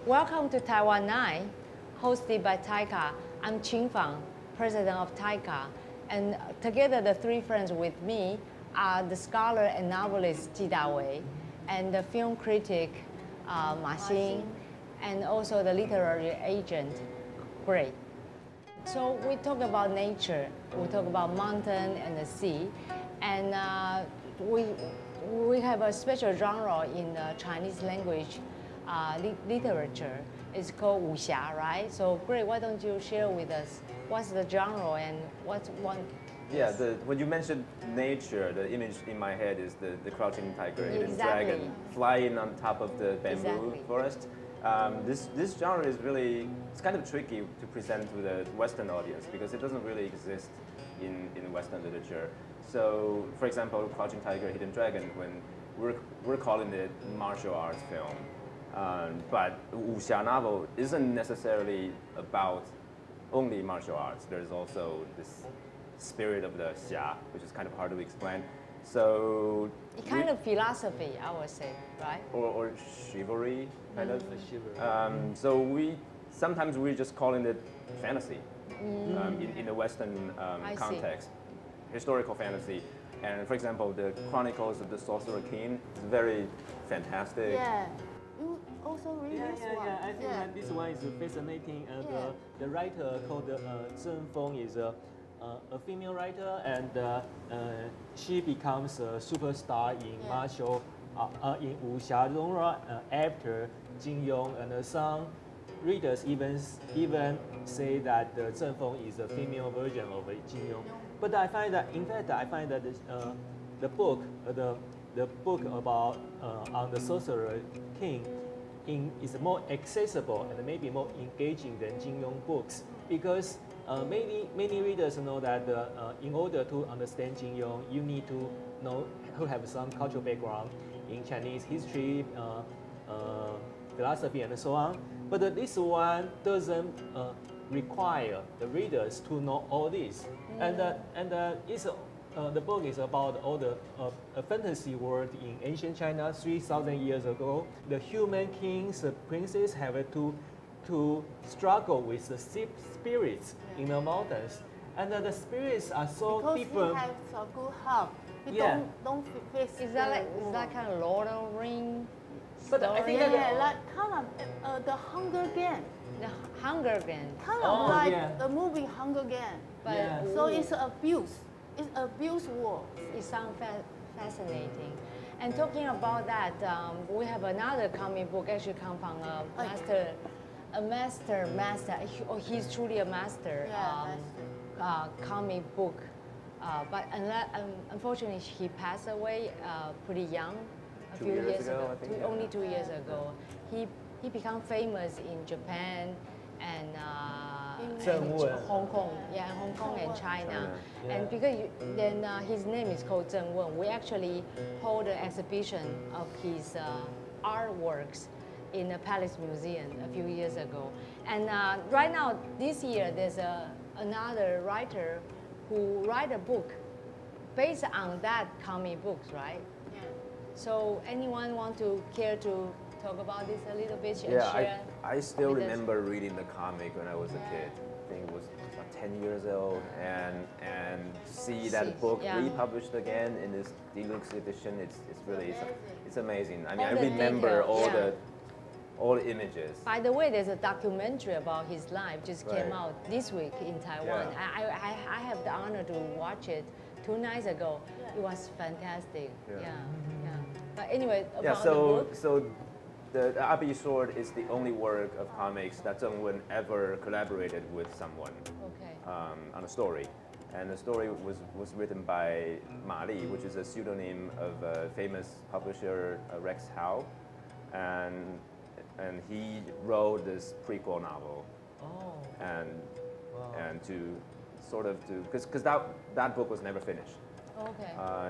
Welcome to Taiwan Night, hosted by TAICCA. I'm Qing Fang, president of TAICCA, and together the three friends with me are the scholar and novelist Ta-wei, and the film critic Mahsin, and also the literary agent Gray. So we talk about nature, we talk about mountain and the sea, and we have a special genre in the Chinese language literature. It's called wuxia, right? So Gray, why don't you share with us what's the genre and what's one? Yeah, when you mentioned nature, the image in my head is the crouching tiger, hidden Exactly. dragon flying on top of the bamboo Exactly. forest. This genre is really, it's kind of tricky to present to the Western audience because it doesn't really exist in Western literature. So, for example, Crouching Tiger, Hidden Dragon, when we're calling it martial arts film, but wuxia novel isn't necessarily about only martial arts. There's also this spirit of the xia, which is kind of hard to explain. So It kind of philosophy, I would say, right? or chivalry, kind of. So sometimes we're just calling it fantasy in the Western context, historical fantasy. And for example, the Chronicles of the Sorcerer King is very fantastic. Yeah. You also read this one? I think that this one is fascinating. The writer called Zheng Feng is a female writer, and she becomes a superstar in martial, in wuxia genre after Jin Yong, and some readers even say that Zheng Feng is a female version of Jin Yong. But I find that, in fact, the book about on the Sorcerer King is more accessible and maybe more engaging than Jin Yong books, because many readers know that in order to understand Jin Yong, you need to have some cultural background in Chinese history, philosophy, and so on. But this one doesn't require the readers to know all this, and the book is about all the fantasy world in ancient China 3,000 years ago. The human kings, princes have to struggle with the spirits in the mountains, and the spirits are so because different. he has a good heart. He don't face. Is that kind of Lord of the Rings? But I think like kind of the Hunger Game. The Hunger Games. Kind of the movie Hunger Game. But So it's abuse. It's abuse war. It sounds fascinating. And talking about that, we have another comic book actually come from a master. He's truly a master. Comic book. But unfortunately, he passed away pretty young, a few years ago. Only 2 years ago. He became famous in Japan and Hong Kong, Hong Kong and China. And because then his name is called Zheng Wen. We actually hold an exhibition of his artworks in the Palace Museum a few years ago. And right now, this year, there's another writer who write a book based on that comic books, right? Yeah. So anyone care to talk about this a little bit and Yeah, share? I still with us? remember reading the comic when I was a kid. I think it was about 10 years old, and see that book republished again in this deluxe edition. It's really it's amazing. I mean, All I the remember details, all the images. By the way, there's a documentary about his life just came out this week in Taiwan. I have the honor to watch it 2 nights ago. It was fantastic. Yeah. But anyway, about the book. So the Abi Sword is the only work of comics that Zheng Wen ever collaborated with someone on a story. And the story was written by Ma Li, which is a pseudonym of a famous publisher, Rex Hao. And he wrote this prequel novel. And to sort of because that book was never finished.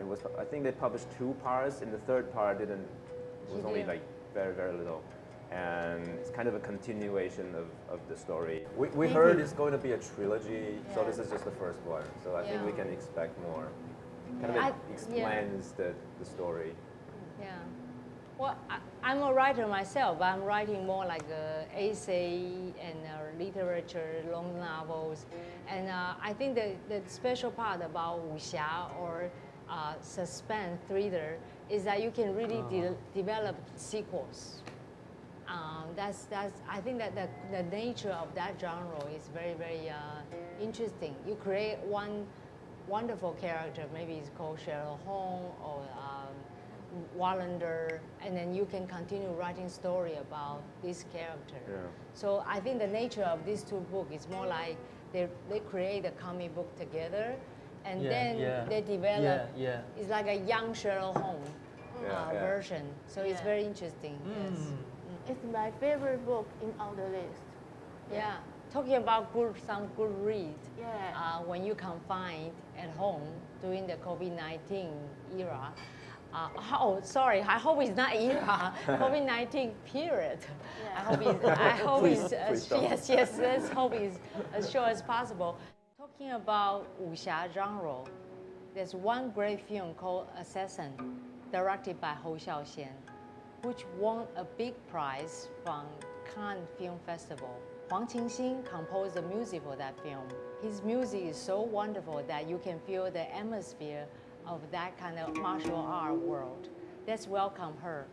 It was, I think they published 2 parts, and the 3rd part was only like very, very little. And it's kind of a continuation of the story. We heard it's going to be a trilogy, so this is just the first one. So I think we can expect more. Kind of explains the story. Yeah. Well, I'm a writer myself, but I'm writing more like essay and literature, long novels. And I think the special part about wuxia or suspense thriller is that you can really develop sequels. I think that the nature of that genre is very, very interesting. You create one wonderful character, maybe it's called Sherlock Holmes or Wallander, and then you can continue writing story about this character. Yeah. So I think the nature of these two books is more like they create a comic book together, and they develop. It's like a young Sherlock Holmes version. So it's very interesting. Yes. It's my favorite book in our list. Yeah. Talking about some good read. Yeah. When you confined at home during the COVID-19 era. Sorry. I hope it's not era. COVID-19 period. Yeah. I hope it's Please yes. Let's hope it's as short as possible. Talking about wuxia genre, there's one great film called Assassin, directed by Hou Xiaoxian, which won a big prize from Cannes Film Festival. Huang Qingxin composed the music for that film. His music is so wonderful that you can feel the atmosphere of that kind of martial art world. Let's welcome her.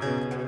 Thank you.